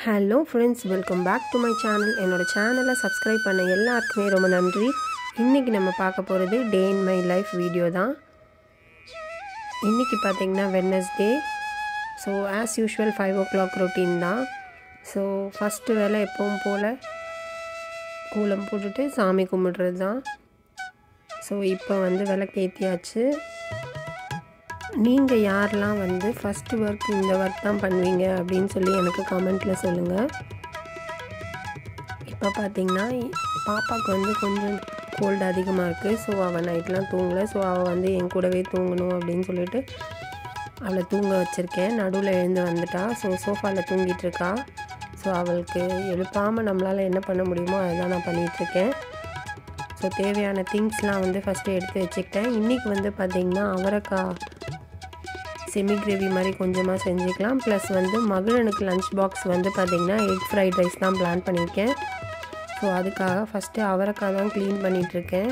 Hello friends, welcome back to my channel. என்னோடய சேனலை subscribe பண்ண எல்லாருக்குமே ரொம்ப நன்றி. இன்றைக்கி நம்ம பார்க்க போகிறது டே இன் மை லைஃப் வீடியோ தான். இன்றைக்கி பார்த்திங்கன்னா Wednesday. So as usual 5 o'clock routine தான். ஸோ ஃபஸ்ட்டு வேலை எப்பவும் போல் கோலம் போட்டுட்டு சாமி கும்பிட்றது தான். ஸோ இப்போ விளக்கேற்றியாச்சு. நீங்கள் யாரெல்லாம் ஃபஸ்ட்டு ஒர்க் இந்த ஒர்க் தான் பண்ணுவீங்க அப்படின்னு சொல்லி எனக்கு கமெண்ட்டில் சொல்லுங்கள். இப்போ பார்த்திங்கன்னா பாப்பாவுக்கு கொஞ்சம் கோல்டு அதிகமாக இருக்குது. ஸோ அவள் நைட்லாம் தூங்கலை. ஸோ அவள் என் கூடவே தூங்கணும் அப்படின்னு சொல்லிட்டு அவளை தூங்க வச்சுருக்கேன். நடுவில் எழுந்து வந்துட்டா. ஸோ சோஃபாவில் தூங்கிட்டுருக்கா. ஸோ அவளுக்கு எழுப்பாமல் நம்மளால் என்ன பண்ண முடியுமோ அதுதான் நான் பண்ணிகிட்ருக்கேன். ஸோ தேவையான திங்ஸ்லாம் ஃபஸ்ட்டு எடுத்து வச்சுக்கிட்டேன். இன்றைக்கி பார்த்திங்கன்னா அவரைக்காய் செமி கிரேவி மாதிரி கொஞ்சமாக செஞ்சுக்கலாம். ப்ளஸ் மகிழனுக்கு லஞ்ச் பாக்ஸ் பார்த்திங்கன்னா எக் ஃப்ரைட் ரைஸ் தான் பிளான் பண்ணியிருக்கேன். ஸோ அதுக்காக ஃபஸ்ட்டு அவரைக்காய் தான் க்ளீன் பண்ணிகிட்ருக்கேன்.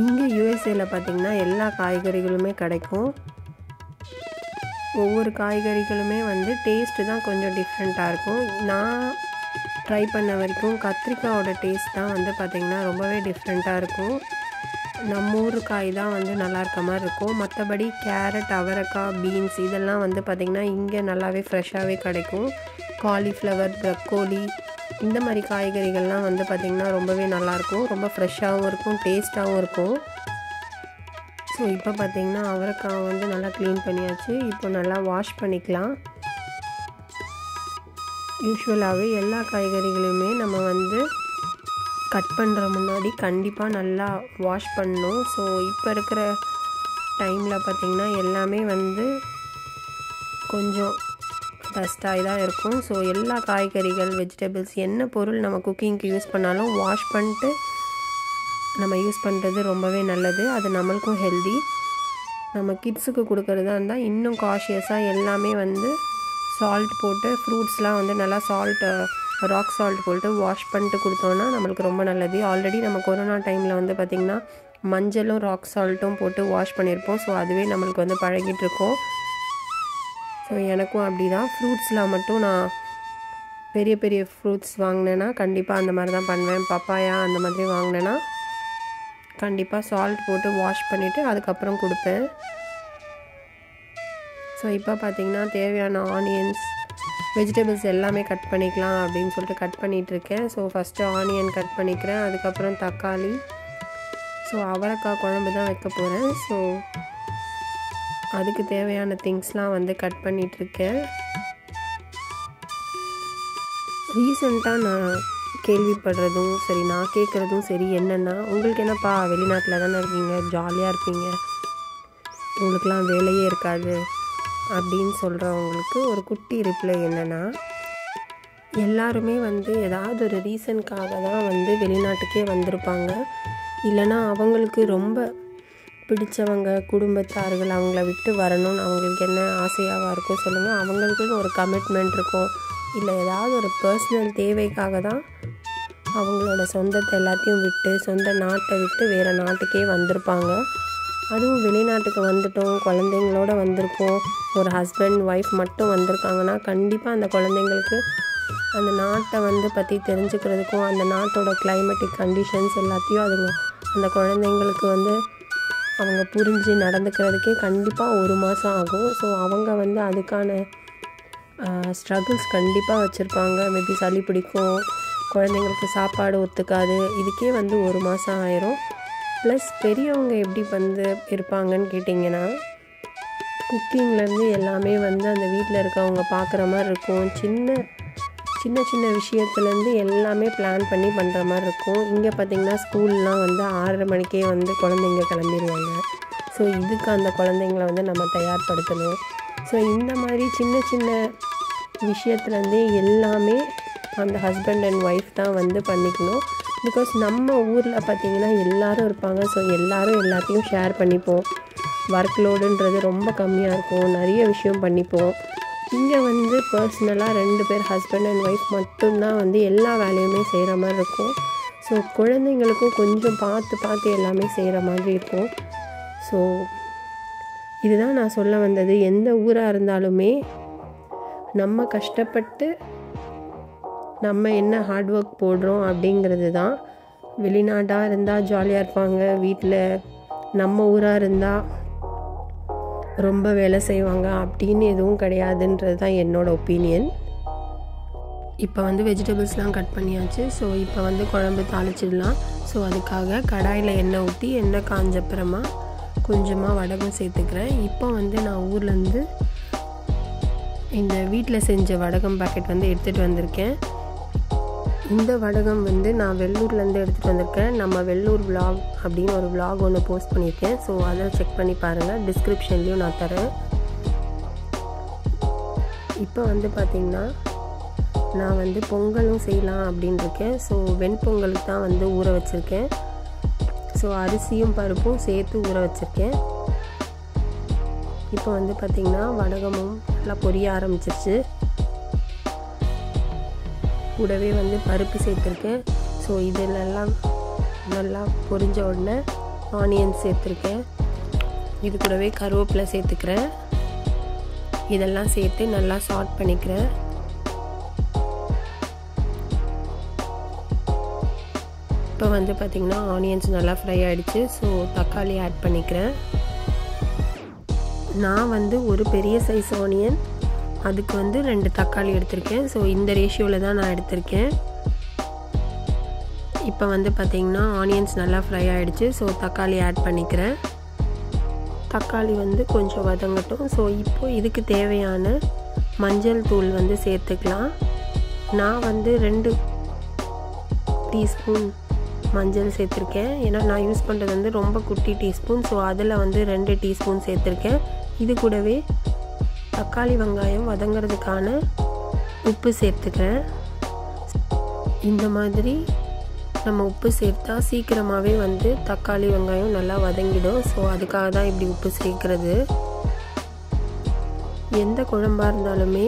இங்கே யூஎஸ்ஏயில் பார்த்திங்கன்னா எல்லா காய்கறிகளுமே கிடைக்கும். ஒவ்வொரு காய்கறிகளுமே டேஸ்ட்டு தான் கொஞ்சம் டிஃப்ரெண்ட்டாக இருக்கும். நான் ட்ரை பண்ண வரைக்கும் கத்திரிக்காயோட டேஸ்ட் தான் பார்த்திங்கன்னா ரொம்பவே டிஃப்ரெண்ட்டாக இருக்கும். நம்ம ஊர் காய் தான் நல்லா இருக்க மாதிரி இருக்கும். மற்றபடி கேரட், அவரைக்காய், பீன்ஸ் இதெல்லாம் பார்த்திங்கன்னா இங்கே நல்லாவே ஃப்ரெஷ்ஷாகவே கிடைக்கும். காலிஃப்ளவர், ப்ரக்கோலி இந்த மாதிரி காய்கறிகள்லாம் பார்த்திங்கன்னா ரொம்பவே நல்லாயிருக்கும். ரொம்ப ஃப்ரெஷ்ஷாகவும் இருக்கும், டேஸ்ட்டாகவும் இருக்கும். ஸோ இப்போ பார்த்திங்கன்னா அவரைக்காய் நல்லா க்ளீன் பண்ணியாச்சு. இப்போ நல்லா வாஷ் பண்ணிக்கலாம். யூஸ்வலாகவே எல்லா காய்கறிகளையுமே நம்ம கட் பண்ணுற முன்னாடி கண்டிப்பாக நல்லா வாஷ் பண்ணணும். ஸோ இப்போ இருக்கிற டைமில் பார்த்திங்கன்னா எல்லாமே கொஞ்சம் டஸ்ட்டாகி தான் இருக்கும். ஸோ எல்லா காய்கறிகள், வெஜிடபிள்ஸ் என்ன பொருள் நம்ம குக்கிங்க்கு யூஸ் பண்ணாலும் வாஷ் பண்ணிட்டு நம்ம யூஸ் பண்ணுறது ரொம்பவே நல்லது. அது நம்மளுக்கும் ஹெல்தி. நம்ம கிட்ஸுக்கு கொடுக்குறதா இருந்தால் இன்னும் காஷியஸாக எல்லாமே சால்ட் போட்டு ஃப்ரூட்ஸ்லாம் நல்லா ராக் சால்ட் போட்டு வாஷ் பண்ணிட்டு கொடுத்தோன்னா நம்மளுக்கு ரொம்ப நல்லது. ஆல்ரெடி நம்ம கொரோனா டைமில் பார்த்திங்கன்னா மஞ்சளும் ராக் சால்ட்டும் போட்டு வாஷ் பண்ணியிருப்போம். ஸோ அதுவே நம்மளுக்கு பழகிட்டுருக்கோம். ஸோ எனக்கும் அப்படி தான். ஃப்ரூட்ஸில் மட்டும் நான் பெரிய பெரிய ஃப்ரூட்ஸ் வாங்கினேன்னா கண்டிப்பாக அந்த மாதிரி தான் பண்ணுவேன். பப்பாயா அந்த மாதிரி வாங்கினேன்னா கண்டிப்பாக சால்ட் போட்டு வாஷ் பண்ணிவிட்டு அதுக்கப்புறம் கொடுப்பேன். ஸோ இப்போ பார்த்திங்கன்னா தேவையான ஆனியன்ஸ், வெஜிடபிள்ஸ் எல்லாமே கட் பண்ணிக்கலாம் அப்படின்னு சொல்லிட்டு கட் பண்ணிகிட்ருக்கேன். ஸோ ஃபஸ்ட்டு ஆனியன் கட் பண்ணிக்கிறேன். அதுக்கப்புறம் தக்காளி. ஸோ அவரைக்காய் குழம்பு தான் வைக்க போகிறேன். ஸோ அதுக்கு தேவையான திங்ஸ்லாம் கட் பண்ணிகிட்ருக்கேன். ரீசெண்டாக நான் கேள்விப்படுறதும் சரி, நான் கேட்குறதும் சரி என்னென்னா, உங்களுக்கு என்னப்பா வெளிநாட்டில் தானே இருக்கீங்க, ஜாலியாக இருப்பீங்க, உங்களுக்கெலாம் வேலையே இருக்காது அப்படின்னு சொல்கிறவங்களுக்கு ஒரு குட்டி ரிப்ளை என்னென்னா, எல்லாருமே ஏதாவது ஒரு ரீசனுக்காக தான் வெளிநாட்டுக்கே வந்திருப்பாங்க. இல்லைனா அவங்களுக்கு ரொம்ப பிடிச்சவங்க, குடும்பத்தார்கள் அவங்கள விட்டு வரணும்னு அவங்களுக்கு என்ன ஆசையாக இருக்கும் சொல்லுங்கள். அவங்களுக்குன்னு ஒரு கமிட்மெண்ட் இருக்கும். இல்லை ஏதாவது ஒரு பர்சனல் தேவைக்காக தான் அவங்களோட சொந்தத்தை எல்லாத்தையும் விட்டு, சொந்த நாட்டை விட்டு வேறு நாட்டுக்கே வந்திருப்பாங்க. அதுவும் வெளிநாட்டுக்கு வந்துட்டோம், குழந்தைங்களோட வந்திருக்கோம், ஒரு ஹஸ்பண்ட் ஒய்ஃப் மட்டும் வந்திருக்காங்கன்னா கண்டிப்பாக அந்த குழந்தைங்களுக்கு அந்த நாட்டை பற்றி தெரிஞ்சுக்கிறதுக்கும், அந்த நாட்டோட கிளைமேட்டிக் கண்டிஷன்ஸ் எல்லாத்தையும் அந்த குழந்தைங்களுக்கு அவங்க புரிஞ்சு நடந்துக்கிறதுக்கே கண்டிப்பாக 1 மாதம் ஆகும். ஸோ அவங்க அதுக்கான ஸ்ட்ரகிள்ஸ் கண்டிப்பாக வச்சுருப்பாங்க. மேபி சளி பிடிக்கும், குழந்தைங்களுக்கு சாப்பாடு ஒத்துக்காது, இதுக்கே 1 மாதம் ஆயிரும். ப்ளஸ் பெரியவங்க எப்படி இருப்பாங்கன்னு கேட்டிங்கன்னா, குக்கிங்லேருந்து எல்லாமே அந்த வீட்டில் இருக்கவங்க பார்க்குற மாதிரி இருக்கும். சின்ன சின்ன விஷயத்துலேருந்து எல்லாமே பிளான் பண்ணி பண்ணுற மாதிரி இருக்கும். இங்கே பார்த்திங்கன்னா ஸ்கூல்லாம் 6:30 மணிக்கே குழந்தைங்க கிளம்பிடுவாங்க. ஸோ இதுக்கு அந்த குழந்தைங்கள நம்ம தயார்படுத்தணும். ஸோ இந்த மாதிரி சின்ன சின்ன விஷயத்துலேருந்தே எல்லாமே அந்த ஹஸ்பண்ட் அண்ட் ஒய்ஃப் தான் பண்ணிக்கணும். பிகாஸ் நம்ம ஊரில் பார்த்திங்கன்னா எல்லோரும் இருப்பாங்க. ஸோ எல்லோரும் எல்லாத்தையும் ஷேர் பண்ணிப்போம். ஒர்க் லோடுன்றது ரொம்ப கம்மியாக இருக்கும், நிறைய விஷயம் பண்ணிப்போம். இங்கே பர்சனலாக 2 பேர் ஹஸ்பண்ட் அண்ட் ஒய்ஃப் மட்டும்தான் எல்லா வேலையுமே செய்கிற மாதிரி இருக்கும். ஸோ குழந்தைங்களுக்கும் கொஞ்சம் பார்த்து எல்லாமே செய்கிற மாதிரி இருக்கும். ஸோ இதுதான் நான் சொல்ல வந்தது. எந்த ஊராக இருந்தாலுமே நம்ம கஷ்டப்பட்டு நம்ம என்ன ஹார்ட் ஒர்க் போடுறோம் அப்படிங்கிறது தான். வெளிநாடாக இருந்தால் ஜாலியாக இருப்பாங்க, வீட்டில் நம்ம ஊராக இருந்தால் ரொம்ப வேலை செய்வாங்க அப்படின்னு எதுவும் கிடையாதுன்றது தான் என்னோடய ஒப்பீனியன். இப்போ வந்து வெஜிடபிள்ஸ்லாம் கட் பண்ணியாச்சு. ஸோ இப்போ வந்து குழம்பு தாளிச்சிடலாம். ஸோ அதுக்காக கடாயில் எண்ணெய் ஊற்றி எண்ணெய் காஞ்சப்புறமா கொஞ்சமாக வடகம் சேர்த்துக்கிறேன். இப்போ வந்து நான் ஊர்லேருந்து இந்த வீட்டில் செஞ்ச வடகம் பாக்கெட் வந்து எடுத்துகிட்டு வந்திருக்கேன். இந்த வடகம் வந்து நான் வெள்ளூர்லேருந்து எடுத்துகிட்டு வந்திருக்கேன். நம்ம வெள்ளூர் விலாக் அப்படின்னு ஒரு விலாக் ஒன்று போஸ்ட் பண்ணியிருக்கேன். ஸோ அதை செக் பண்ணி பாருங்கள், டிஸ்கிரிப்ஷன்லேயும் நான் தரேன். இப்போ வந்து பார்த்திங்கன்னா நான் வந்து பொங்கலும் செய்யலாம் அப்படின்னு இருக்கேன். ஸோ வெண்பொங்கலுக்கு தான் வந்து ஊற வச்சுருக்கேன். ஸோ அரிசியும் பருப்பும் சேர்த்து ஊற வச்சுருக்கேன். இப்போ வந்து பார்த்திங்கன்னா வடகமும் நல்லா பொரிய ஆரம்பிச்சிருச்சு. கூடவே வந்து பருப்பு சேர்த்துருக்கேன். ஸோ இதெல்லாம் நல்லா பொரிஞ்ச உடனே ஆனியன் சேர்த்துருக்கேன். இது கூடவே கருவேப்பிலை சேர்த்துக்கிறேன். இதெல்லாம் சேர்த்து நல்லா சாட் பண்ணிக்கிறேன். இப்போ வந்து பார்த்திங்கன்னா ஆனியன்ஸ் நல்லா ஃப்ரை ஆகிடுச்சு. ஸோ தக்காளி ஆட் பண்ணிக்கிறேன். நான் வந்து ஒரு பெரிய சைஸ் ஆனியன், அதுக்கு வந்து 2 தக்காளி எடுத்திருக்கேன். ஸோ இந்த ரேஷியோவில் தான் நான் எடுத்திருக்கேன். இப்போ வந்து பார்த்திங்கன்னா ஆனியன்ஸ் நல்லா ஃப்ரை ஆகிடுச்சு. ஸோ தக்காளி ஆட் பண்ணிக்கிறேன். தக்காளி வந்து கொஞ்சம் வதங்கட்டும். ஸோ இப்போது இதுக்கு தேவையான மஞ்சள் தூள் வந்து சேர்த்துக்கலாம். நான் வந்து 2 டீஸ்பூன் மஞ்சள் சேர்த்துருக்கேன். ஏன்னா நான் யூஸ் பண்ணுறது வந்து ரொம்ப குட்டி டீஸ்பூன். ஸோ அதில் வந்து 2 டீஸ்பூன் சேர்த்துருக்கேன். இது கூடவே தக்காளி வெங்காயம் வதங்கிறதுக்கான உப்பு சேர்த்துக்கிறேன். இந்த மாதிரி நம்ம உப்பு சேர்த்தா சீக்கிரமாகவே வந்து தக்காளி வெங்காயம் நல்லா வதங்கிடும். ஸோ அதுக்காக தான் இப்படி உப்பு சேர்க்குறது. எந்த குழம்பாக இருந்தாலுமே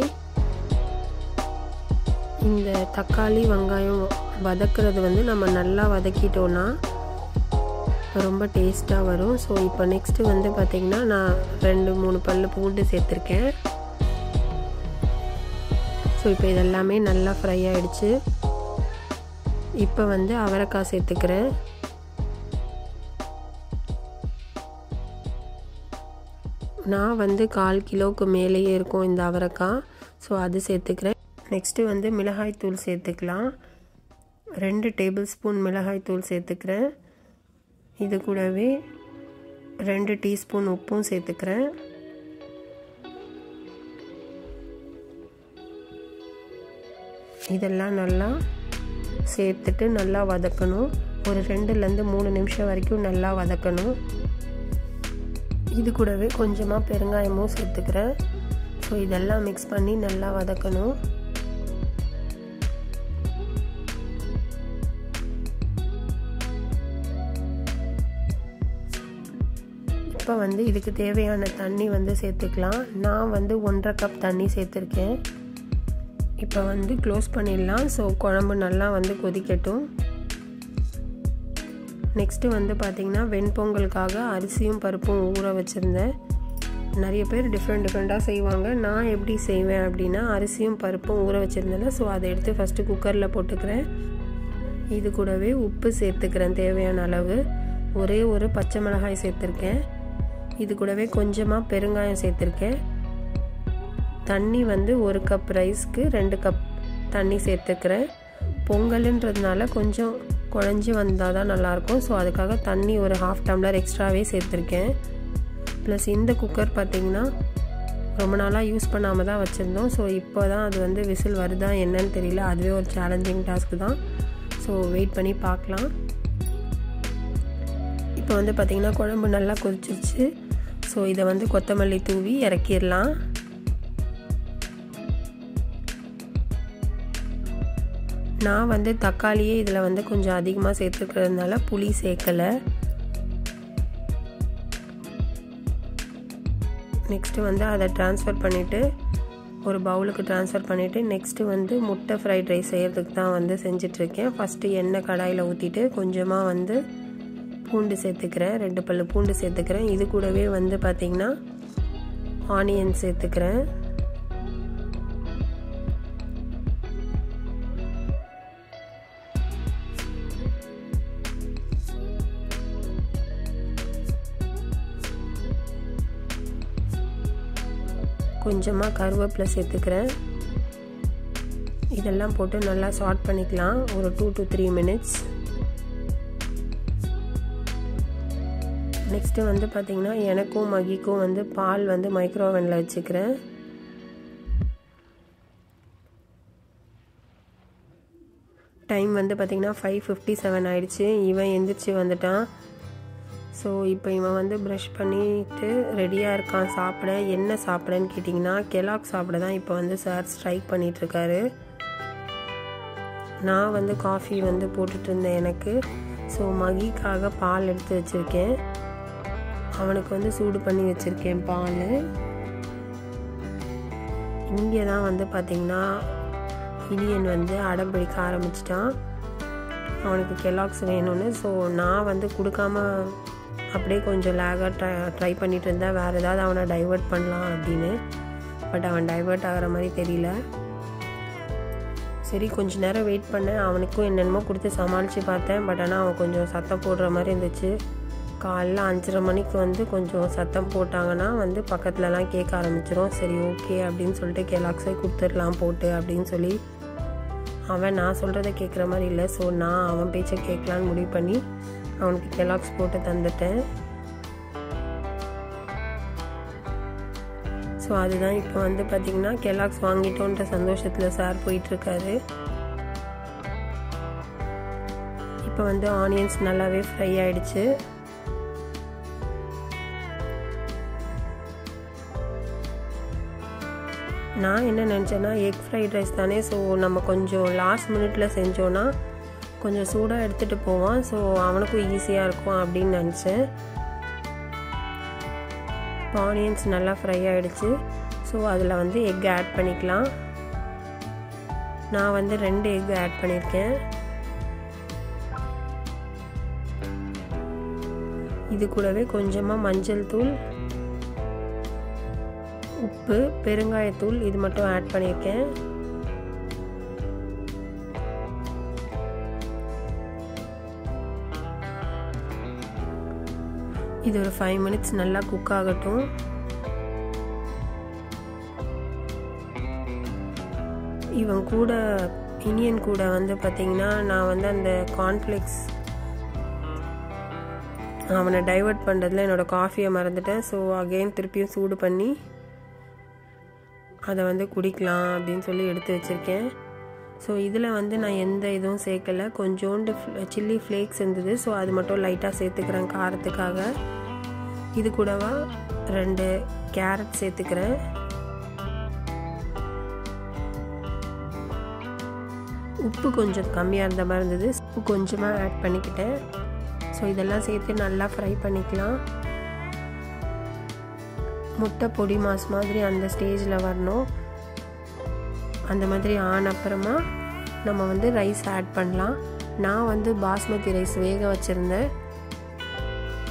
இந்த தக்காளி வெங்காயம் வதக்கிறது வந்து நம்ம நல்லா வதக்கிட்டோன்னா ரொம்ப டேஸ்ட்டாக வரும். ஸோ இப்போ நெக்ஸ்ட்டு வந்து பார்த்திங்கன்னா நான் 2-3 பல் பூண்டு சேர்த்துருக்கேன். ஸோ இப்போ இதெல்லாமே நல்லா ஃப்ரை ஆகிடுச்சு. இப்போ வந்து அவரைக்காய் சேர்த்துக்கிறேன். நான் வந்து 1/4 கிலோவுக்கு மேலேயே இருக்கும் இந்த அவரைக்காய். ஸோ அது சேர்த்துக்கிறேன். நெக்ஸ்ட்டு வந்து மிளகாய்த்தூள் சேர்த்துக்கலாம். 2 டேபிள் ஸ்பூன் மிளகாய்த்தூள் சேர்த்துக்கிறேன். இது கூடவே 2 டீஸ்பூன் உப்பும் சேர்த்துக்கிறேன். இதெல்லாம் நல்லா சேர்த்துட்டு நல்லா வதக்கணும். ஒரு 2-3 நிமிஷம் வரைக்கும் நல்லா வதக்கணும். இது கூடவே கொஞ்சமாக பெருங்காயமும் சேர்த்துக்கிறேன். ஸோ இதெல்லாம் மிக்ஸ் பண்ணி நல்லா வதக்கணும். இப்போ வந்து இதுக்கு தேவையான தண்ணி வந்து சேர்த்துக்கலாம். நான் வந்து 1.5 கப் தண்ணி சேர்த்துருக்கேன். இப்போ வந்து க்ளோஸ் பண்ணிடலாம். ஸோ குழம்பு நல்லா வந்து கொதிக்கட்டும். நெக்ஸ்ட்டு வந்து பார்த்திங்கன்னா வெண்பொங்கலுக்காக அரிசியும் பருப்பும் ஊற வச்சுருந்தேன். நிறைய பேர் டிஃப்ரெண்ட்டாக செய்வாங்க. நான் எப்படி செய்வேன் அப்படின்னா அரிசியும் பருப்பும் ஊற வச்சுருந்தேன். ஸோ அதை எடுத்து ஃபஸ்ட்டு குக்கரில் போட்டுக்கிறேன். இது கூடவே உப்பு சேர்த்துக்கிறேன் தேவையான அளவு. ஒரே ஒரு பச்சை மிளகாய் சேர்த்துருக்கேன். இது கூடவே கொஞ்சமாக பெருங்காயம் சேர்த்துருக்கேன். தண்ணி வந்து 1 கப் ரைஸ்க்கு 2 கப் தண்ணி சேர்த்துக்கிறேன். பொங்கலுன்றதுனால கொஞ்சம் குழஞ்சி வந்தால் தான் நல்லாயிருக்கும். ஸோ அதுக்காக தண்ணி ஒரு 1/2 டம்ளர் எக்ஸ்ட்ராவே சேர்த்துருக்கேன். ப்ளஸ் இந்த குக்கர் பார்த்திங்கன்னா ரொம்ப நாளாக யூஸ் பண்ணாமல் தான் வச்சுருந்தோம். ஸோ இப்போ தான் அது வந்து விசில் வருதா என்னன்னு தெரியல. அதுவே ஒரு சேலஞ்சிங் டாஸ்க்கு தான். ஸோ வெயிட் பண்ணி பார்க்கலாம். இப்போ வந்து பார்த்திங்கன்னா குழம்பு நல்லா கொதிச்சிருச்சு. ஸோ இதை வந்து கொத்தமல்லி தூவி இறக்கிடலாம். நான் வந்து தக்காளியே இதில் வந்து கொஞ்சம் அதிகமாக சேர்த்துக்கிறதுனால புளி சேர்க்கலை. நெக்ஸ்ட்டு வந்து அதை ட்ரான்ஸ்ஃபர் பண்ணிவிட்டு ஒரு பவுலுக்கு ட்ரான்ஸ்ஃபர் பண்ணிவிட்டு நெக்ஸ்ட்டு வந்து முட்டை ஃப்ரைட் ரைஸ் செய்கிறதுக்கு தான் வந்து செஞ்சிட்ருக்கேன். ஃபஸ்ட்டு எண்ணெய் கடாயில் ஊற்றிட்டு கொஞ்சமாக வந்து பூண்டு சேர்த்துக்கிறேன். 2 பல்லு பூண்டு சேர்த்துக்கிறேன். இது கூடவே வந்து பார்த்திங்கன்னா ஆனியன் சேர்த்துக்கிறேன். கொஞ்சமாக கருவேப்பிலை சேர்த்துக்கிறேன். இதெல்லாம் போட்டு நல்லா சாட் பண்ணிக்கலாம் ஒரு 2 to 3 minutes. நெக்ஸ்ட்டு வந்து பார்த்திங்கன்னா எனக்கும் மகிக்கும் வந்து பால் வந்து மைக்ரோவனில் வச்சுக்கிறேன். டைம் வந்து பார்த்திங்கன்னா 5:57 ஆகிடுச்சு. இவன் எந்திரிச்சு வந்துட்டான். ஸோ இப்போ இவன் வந்து ப்ரஷ் பண்ணிவிட்டு ரெடியாக இருக்கான் சாப்பிட. என்ன சாப்பிடன்னு கேட்டிங்கன்னா கெலாக் சாப்பிட தான் இப்போ வந்து சார் ஸ்ட்ரைக் பண்ணிகிட்ருக்காரு. நான் வந்து காஃபி வந்து போட்டுட்டு இருந்தேன் எனக்கு. ஸோ மகிக்காக பால் எடுத்து வச்சுருக்கேன். அவனுக்கு வந்து சூடு பண்ணி வச்சுருக்கேன் பால். இங்கே தான் வந்து பார்த்திங்கன்னா இனியன் வந்து அடம் பிடிக்க ஆரம்பிச்சிட்டான். அவனுக்கு கெலாக்ஸ் வேணும்னு. ஸோ நான் வந்து கொடுக்காம அப்படியே கொஞ்சம் லேகாக ட்ரை பண்ணிகிட்டு இருந்தேன் வேறு ஏதாவது அவனை டைவர்ட் பண்ணலாம் அப்படின்னு. பட் அவன் டைவர்ட் ஆகிற மாதிரி தெரியல. சரி கொஞ்ச நேரம் வெயிட் பண்ணேன். அவனுக்கும் என்னென்னமோ கொடுத்து சமாளித்து பார்த்தேன். பட் ஆனால் அவன் கொஞ்சம் சத்தம் போடுற மாதிரி இருந்துச்சு. காலைல 5:30 மணிக்கு வந்து கொஞ்சம் சத்தம் போட்டாங்கன்னா வந்து பக்கத்துலலாம் கேட்க ஆரம்பிச்சிடும். சரி ஓகே அப்படின்னு சொல்லிட்டு கெலாக்ஸை கொடுத்துடலாம் போட்டு அப்படின்னு சொல்லி அவன் நான் சொல்கிறத கேட்குற மாதிரி இல்லை. ஸோ நான் அவன் பேச்சை கேட்கலான்னு முடிவு பண்ணி அவனுக்கு கெலாக்ஸ் போட்டு தந்துட்டேன். ஸோ அதுதான் இப்போ வந்து பார்த்திங்கன்னா கெலாக்ஸ் வாங்கிட்டோன்ற சந்தோஷத்தில் சார் போயிட்டுருக்காரு. இப்போ வந்து ஆனியன்ஸ் நல்லாவே ஃப்ரை ஆகிடுச்சு. நான் என்ன நினச்சேன்னா எக் ஃப்ரைட் ரைஸ் தானே, ஸோ நம்ம கொஞ்சம் லாஸ்ட் மினிட்ல செஞ்சோன்னா கொஞ்சம் சூடாக எடுத்துகிட்டு போவான். ஸோ அவனுக்கும் ஈஸியாக இருக்கும் அப்படின்னு நினச்சேன். இப்போ ஆனியன்ஸ் நல்லா ஃப்ரை ஆகிடுச்சு. ஸோ அதில் வந்து எக் ஆட் பண்ணிக்கலாம். நான் வந்து 2 எக் ஆட் பண்ணியிருக்கேன். இது கூடவே கொஞ்சமாக மஞ்சள் தூள், உப்பு, பெருங்காயத்தூள் இது மட்டும் ஆட் பண்ணியிருக்கேன். இது ஒரு 5 minutes நல்லா குக் ஆகட்டும். இவன் கூட இனியன் கூட வந்து பார்த்திங்கன்னா நான் வந்து அந்த கார்ன்ஃப்ளேக்ஸ் அவனை டைவர்ட் பண்ணுறதுல என்னோடய காஃபியை மறந்துட்டேன். ஸோ அகெயின் திருப்பியும் சூடு பண்ணி அதை வந்து குடிக்கலாம் அப்படின்னு சொல்லி எடுத்து வச்சுருக்கேன். ஸோ இதில் வந்து நான் எந்த இதுவும் சேர்க்கலை. கொஞ்சோண்டு சில்லி ஃப்ளேக்ஸ் இருந்தது. ஸோ அது மட்டும் லைட்டாக சேர்த்துக்கிறேன் காரத்துக்காக. இது கூடவா 2 கேரட் சேர்த்துக்கிறேன். உப்பு கொஞ்சம் கம்மியாக இருந்த மாதிரி இருந்தது. உப்பு கொஞ்சமாக ஆட் பண்ணிக்கிட்டேன். ஸோ இதெல்லாம் சேர்த்து நல்லா ஃப்ரை பண்ணிக்கலாம். முட்டை பொடி மாஸ் மாதிரி அந்த ஸ்டேஜில் வரணும். அந்த மாதிரி ஆன அப்புறமா நம்ம வந்து ரைஸ் ஆட் பண்ணலாம். நான் வந்து பாஸ்மதி ரைஸ் வேக வச்சுருந்தேன்.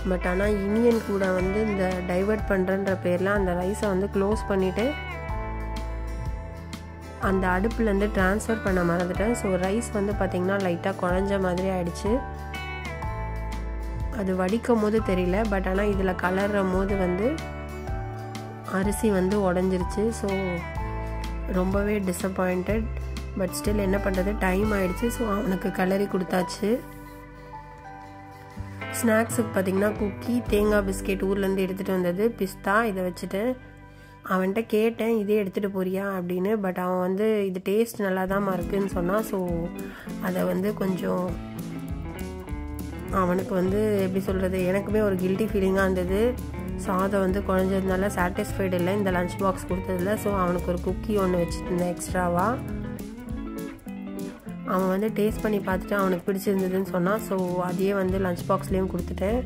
பட் ஆனால் இனியன் கூட வந்து இந்த டைவர்ட் பண்ணுறன்ற பேரில் அந்த ரைஸை வந்து க்ளோஸ் பண்ணிவிட்டு அந்த அடுப்புலேருந்து ட்ரான்ஸ்ஃபர் பண்ண மறந்துட்டேன். ஸோ ரைஸ் வந்து பார்த்திங்கன்னா லைட்டாக குழஞ்ச மாதிரி ஆயிடுச்சு. அது வடிக்கும் போது தெரியல. பட் ஆனால் இதில் கலர்ற போது வந்து அரிசி வந்து உடஞ்சிருச்சு. ஸோ ரொம்பவே டிஸப்பாயிண்டட். பட் ஸ்டில் என்ன பண்ணுறது, டைம் ஆகிடுச்சு. ஸோ அவனுக்கு கலரி கொடுத்தாச்சு. ஸ்நாக்ஸுக்கு பார்த்திங்கன்னா குக்கி, தேங்காய் பிஸ்கெட் ஊர்லேருந்து எடுத்துகிட்டு வந்தது, பிஸ்தா இதை வச்சுட்டு அவன்கிட்ட கேட்டேன் இதே எடுத்துகிட்டு போறியா அப்படின்னு. பட் அவன் வந்து இது டேஸ்ட் நல்லா தான் இருக்குதுன்னு சொன்னான். ஸோ அதை வந்து கொஞ்சம் அவனுக்கு வந்து எப்படி சொல்கிறது, எனக்குமே ஒரு கில்ட்டி ஃபீலிங்காக இருந்தது. சாதம் வந்து குழஞ்சதுனால சாட்டிஸ்ஃபைடு இல்லை இந்த லஞ்ச் பாக்ஸ் கொடுத்ததில்ல. ஸோ அவனுக்கு ஒரு குக்கி ஒன்று வச்சுருந்தேன் எக்ஸ்ட்ராவாக. அவன் வந்து டேஸ்ட் பண்ணி பார்த்துட்டு அவனுக்கு பிடிச்சிருந்ததுன்னு சொன்னான். ஸோ அதையே வந்து லஞ்ச் பாக்ஸ்லேயும் கொடுத்துட்டேன்.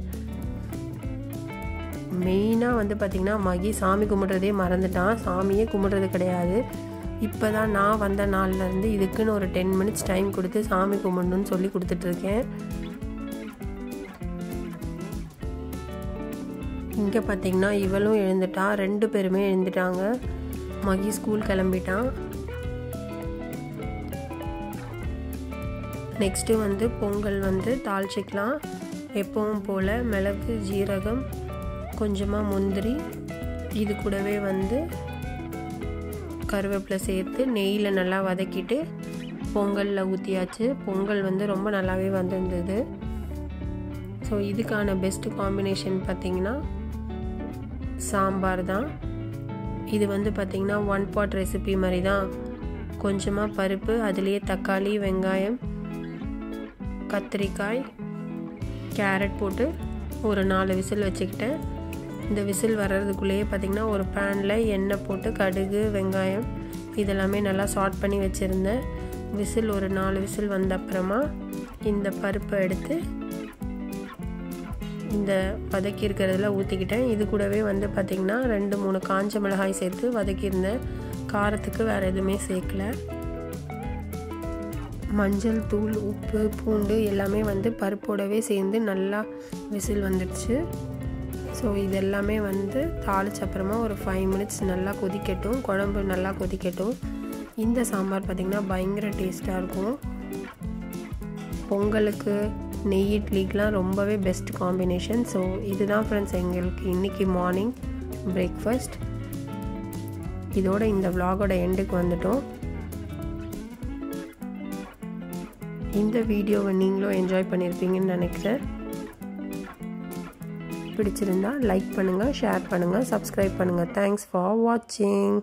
மெயினாக வந்து பார்த்திங்கன்னா மகி சாமி கும்பிட்றதே மறந்துட்டான். சாமியே கும்பிட்றது கிடையாது. இப்போ தான் நான் வந்த நாள்லேருந்து இதுக்குன்னு ஒரு 10 minutes டைம் கொடுத்து சாமி கும்பிடணுன்னு சொல்லி கொடுத்துட்ருக்கேன். இங்கே பார்த்திங்கன்னா இவளும் எழுந்துட்டா, 2 பேருமே எழுந்துட்டாங்க. மகி ஸ்கூல் கிளம்பிட்டான். நெக்ஸ்ட்டு வந்து பொங்கல் வந்து தாளிச்சிக்கலாம். எப்பவும் போல் மிளகு, ஜீரகம், கொஞ்சமாக முந்திரி, இது கூடவே வந்து கருவேப்பிலை சேர்த்து நெய்யில் நல்லா வதக்கிட்டு பொங்கலில் ஊற்றியாச்சு. பொங்கல் வந்து ரொம்ப நல்லாவே வந்திருந்தது. ஸோ இதுக்கான பெஸ்ட்டு காம்பினேஷன் பார்த்திங்கன்னா சாம்பார் தான். இது வந்து பார்த்திங்கன்னா 1 pot ரெசிபி மாதிரி தான். கொஞ்சமாக பருப்பு, அதுலேயே தக்காளி, வெங்காயம், கத்திரிக்காய், கேரட் போட்டு ஒரு 4 விசில் வச்சுக்கிட்டேன். இந்த விசில் வர்றதுக்குள்ளேயே பார்த்திங்கன்னா ஒரு பேனில் எண்ணெய் போட்டு கடுகு, வெங்காயம் இதெல்லாமே நல்லா சாட் பண்ணி வச்சுருந்தேன். விசில் ஒரு 4 விசில் வந்த அப்புறமா இந்த பருப்பை எடுத்து இந்த வதக்கி இருக்கிறதுல ஊற்றிக்கிட்டேன். இது கூடவே வந்து பார்த்திங்கன்னா 2-3 காஞ்ச மிளகாய் சேர்த்து வதக்கியிருந்தேன். காரத்துக்கு வேறு எதுவுமே சேர்க்கல. மஞ்சள் தூள், உப்பு, பூண்டு எல்லாமே வந்து பருப்போடவே சேர்ந்து நல்லா விசில் வந்துடுச்சு. ஸோ இது எல்லாமே வந்து தாளிச்ச அப்புறமா ஒரு 5 minutes நல்லா கொதிக்கட்டும். குழம்பு நல்லா கொதிக்கட்டும். இந்த சாம்பார் பார்த்திங்கன்னா பயங்கர டேஸ்ட்டாக இருக்கும். பொங்கலுக்கு, நெய் இட்லிக்கெலாம் ரொம்பவே பெஸ்ட் காம்பினேஷன். ஸோ இதுதான் ஃப்ரெண்ட்ஸ் எங்களுக்கு இன்றைக்கி மார்னிங் பிரேக்ஃபாஸ்ட். இதோட இந்த vlogோட எண்டுக்கு வந்துட்டோம். இந்த வீடியோவை நீங்களும் என்ஜாய் பண்ணியிருப்பீங்கன்னு நினைக்கிறேன். பிடிச்சிருந்தா லைக் பண்ணுங்கள், ஷேர் பண்ணுங்கள், சப்ஸ்கிரைப் பண்ணுங்கள். தேங்க்ஸ் ஃபார் வாட்சிங்.